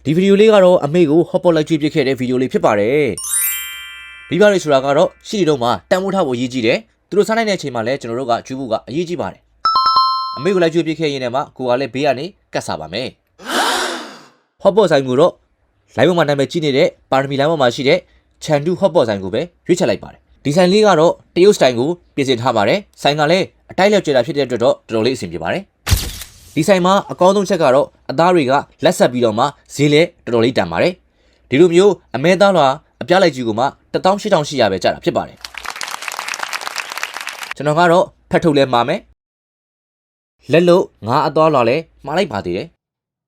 ဒီဗီဒီယိုလေးကတော့အမေကိုဟော့ပေါ့လိုက်ကြည့်ပြခဲ့တဲ့ဗီဒီယိုလေးဖြစ်ပါတယ်။မိဘတွေဆိုတာကတော့ရှိတီတော့မှတန်ဖိုးထားဖို့အရေးကြီးတယ်။သူတို့စားနိုင်တဲ့အချိန်မှာလည်းကျွန်တော်တို့ကကျွေးဖို့ကအရေးကြီးပါတယ်။အမေကိုလိုက်ကြည့်ပြခဲ့ရင်းနဲ့မှကိုကလည်းဘေးကနေကတ်စားပါမယ်။ဟော့ပေါ့ဆိုင်ကိုတော့လိုင်းပေါ်မှာနာမည်ကြီးနေတဲ့ပါရမီလိုင်းပေါ်မှာရှိတဲ့ချန်တူဟော့ပေါ့ဆိုင်ကိုပဲရွေးချယ်လိုက်ပါတယ်။ဒီဆိုင်လေးကတော့တရုတ်စတိုင်ကိုပြင်ဆင်ထားပါတယ်။ဆိုင်ကလည်းအတိုင်းလက်ကျတာဖြစ်တဲ့အတွက်တော့တော်တော်လေးအဆင်ပြေပါတယ်။ဒီဆိုင်မှာအကောင်းဆုံးချက်ကတော့အသားတွေကလက်ဆက်ပြီးတော့မှဈေးလည်းတော်တော်လေးတန်ပါတယ်။ဒီလိုမျိုးအမဲသားလွာအပြားလိုက်ကြီးကိုမှ18800ပဲကျတာဖြစ်ပါတယ်။ကျွန်တော်ကတော့ဖတ်ထုတ်လဲမှာမယ်။လက်လို့ငါအသွားလွာလဲမှားလိုက်ပါသေးတယ်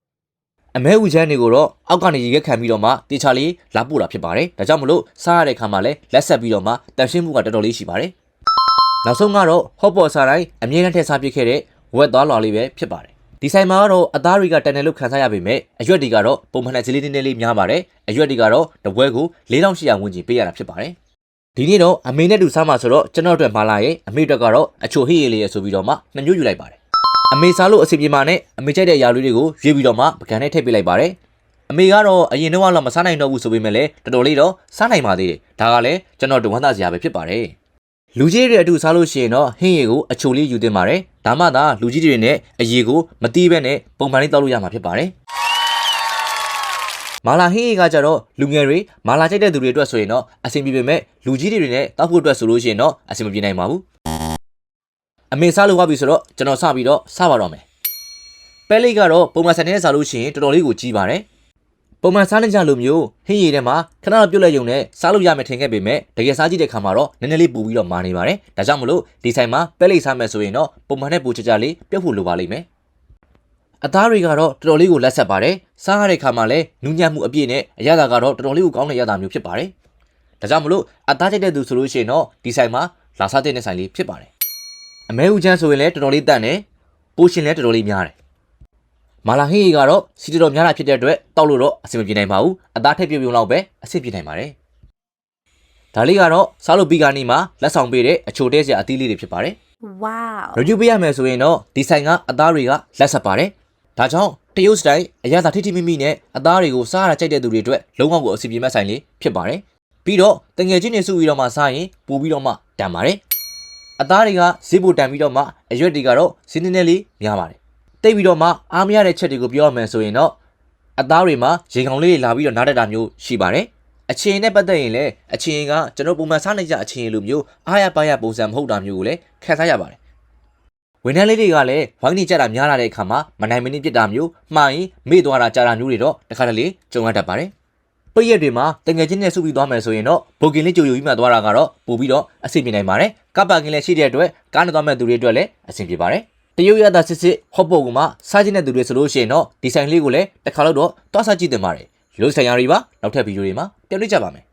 ။အမဲဦးချမ်းတွေကိုတော့အောက်ကနေရေခဲခံပြီးတော့မှတေချာလေးလာပို့တာဖြစ်ပါတယ်။ဒါကြောင့်မလို့စားရတဲ့ခါမှာလဲလက်ဆက်ပြီးတော့မှတန်ရှင်းမှုကတော်တော်လေးရှိပါတယ်။နောက်ဆုံးကတော့ဟော့ပေါ့စားတိုင်းအမြဲတမ်းထည့်စားပစ်ခဲ့တဲ့ဝက်သွားလွာလေးပဲဖြစ်ပါတယ်။ဒီဆိုင်မှာကတော့အသားတွေကတန်တယ်လို့ခံစားရပေမဲ့အရွက်တွေကတော့ပုံမှန်နဲ့ဈေးလေးနည်းနည်းလေးများပါတယ်။အရွက်တွေကတော့တပွဲကို4800ဝန်းကျင်ပေးရတာဖြစ်ပါတယ်။ဒီနေ့တော့အမေနဲ့တူစားမှာဆိုတော့ကျွန်တော်အတွက်မလာရဲ့အမေအတွက်ကတော့အချိုဟေးရည်လေးရဆိုပြီးတော့မှ2မျိုးယူလိုက်ပါတယ်။အမေစားလို့အစီအပြေမှာနဲ့အမေကြိုက်တဲ့အရာလေးတွေကိုရွေးပြီးတော့မှပကံနဲ့ထည့်ပေးလိုက်ပါတယ်။အမေကတော့အရင်တော့မစားနိုင်တော့ဘူးဆိုပေမဲ့လည်းတော်တော်လေးတော့စားနိုင်ပါသေးတယ်။ဒါကလည်းကျွန်တော်တို့ဝမ်းသာစရာပဲဖြစ်ပါတယ်။လူကြီးတွေအတူစားလို့ရှိရင်တော့ဟင်းရည်ကိုအချိုလေးယူသင့်ပါတယ်။ဒါမှသာလူကြီးတွေနဲ့အရည်ကိုမတီးဘဲနဲ့ပုံမှန်လေးတောက်လို့ရမှာဖြစ်ပါတယ်။မာလာဟင်းရည်ကကြတော့လူငယ်တွေမာလာကြိုက်တဲ့သူတွေအတွက်ဆိုရင်တော့အဆင်ပြေပေမဲ့လူကြီးတွေနဲ့တောက်ဖို့အတွက်ဆိုလို့ရှိရင်တော့အဆင်မပြေနိုင်ပါဘူး။အမေစားလို့ဝါပြီဆိုတော့ကျွန်တော်စပြီးတော့စားပါတော့မယ်။ပဲလေးကတော့ပုံမှန်ဆန်နဲ့စားလို့ရှိရင်တော်တော်လေးကိုကြီးပါတယ်။ပုံမှန်စားနေကြလိုမျိုးဟင်းရည်ထဲမှာခဏပြုတ်လိုက်ရုံနဲ့စားလို့ရမယ်ထင်ခဲ့ပေမဲ့တကယ်စားကြည့်တဲ့ခါမှာတော့နည်းနည်းလေးပူပြီးတော့မာနေပါတယ်။ဒါကြောင့်မလို့ဒီဆိုင်မှာပဲလေးစားမယ်ဆိုရင်တော့ပုံမှန်နဲ့ပူချကြလေးပြုတ်ဖို့လိုပါလိမ့်မယ်။အသားတွေကတော့တော်တော်လေးကိုလက်ဆက်ပါတယ်။စားရတဲ့ခါမှာလည်းနူးညံ့မှုအပြည့်နဲ့အရသာကတော့တော်တော်လေးကိုကောင်းတဲ့ရသာမျိုးဖြစ်ပါတယ်။ဒါကြောင့်မလို့အသားကြိုက်တဲ့သူဆိုလို့ရှိရင်တော့ဒီဆိုင်မှာလာစားတဲ့ဆိုင်လေးဖြစ်ပါတယ်။အမဲဦးချမ်းဆိုရင်လည်းတော်တော်လေးတန့်တယ်။ပိုးရှင်လည်းတော်တော်လေးများတယ်မာလာဟင်းရီကတော့စီတော်များတာဖြစ်တဲ့အတွက်တောက်လို့တော့အဆင်မပြေနိုင်ပါဘူးအသားထည့်ပြုံပြုံလောက်ပဲအဆင်ပြေနိုင်ပါတယ်ဒါလေးကတော့စားလို့ပြီးကနေ့မှာလက်ဆောင်ပေးတဲ့အချိုတဲစရာအသီးလေးတွေဖြစ်ပါတယ်ဝေါ ရကြည့်ပေးရမယ်ဆိုရင်တော့ဒီဆိုင်ကအသားတွေကလက်ဆက်ပါတယ်ဒါကြောင့်တရုတ်စတိုင်အရသာထိထိမိမိနဲ့အသားတွေကိုစားရကြိုက်တဲ့သူတွေအတွက်လုံးဝကိုအဆင်ပြေမဲ့ဆိုင်လေးဖြစ်ပါတယ်ပြီးတော့တငယ်ချင်းတွေစုပြီးတော့မှစားရင်ပို့ပြီးတော့မှတန်ပါတယ်အသားတွေကဈေးပိုတန်ပြီးတော့မှအရွက်တွေကတော့ဈေးနည်းနည်းလေးများပါတယ်တိတ်ပြီးတော့မှအားမရတဲ့ချက်တွေကိုပြောရမယ်ဆိုရင်တော့အသားတွေမှာရေကောင်လေးတွေလာပြီးတော့နားတက်တာမျိုးရှိပါတယ်အချင်းနဲ့ပတ်သက်ရင်လည်းအချင်းကကျွန်တော်ပုံမှန်စားနေကြအချင်းလိုမျိုးအားရပါရပုံစံမဟုတ်တာမျိုးကိုလည်းခံစားရပါတယ်ဝန်ထမ်းလေးတွေကလည်းဝိုင်းနေကြတာများလာတဲ့အခါမှာမနိုင်မနှင်းပြစ်တာမျိုးမှားရင်မေ့သွားတာကြာတာမျိုးတွေတော့တခါတလေကြုံရတတ်ပါတယ်ပိတ်ရက်တွေမှာတငယ်ချင်းနဲ့စုပြီးသွားမယ်ဆိုရင်တော့ဘိုကင်လေးကြိုပြီးမှသွားတာကတော့ပို့ပြီးတော့အဆင်ပြေနိုင်ပါတယ်ကပ်ပါကင်လည်းရှိတဲ့အတွက်ကားနဲ့သွားမဲ့သူတွေအတွက်လည်းအဆင်ပြေပါတယ်တရုတ်ရတာစစ်စစ်ဟော့ပေါ့ကမှစားခြင်းတဲ့သူတွေဆိုလို့ရှိရင်တော့ဒီဆိုင်လေးကိုလည်းတစ်ခါတော့တွားစားကြည့်တင်ပါတယ်လို့ဆိုင်ရာတွေပါနောက်ထပ်ဗီဒီယိုတွေမှာပြန်တွေ့ကြပါမယ်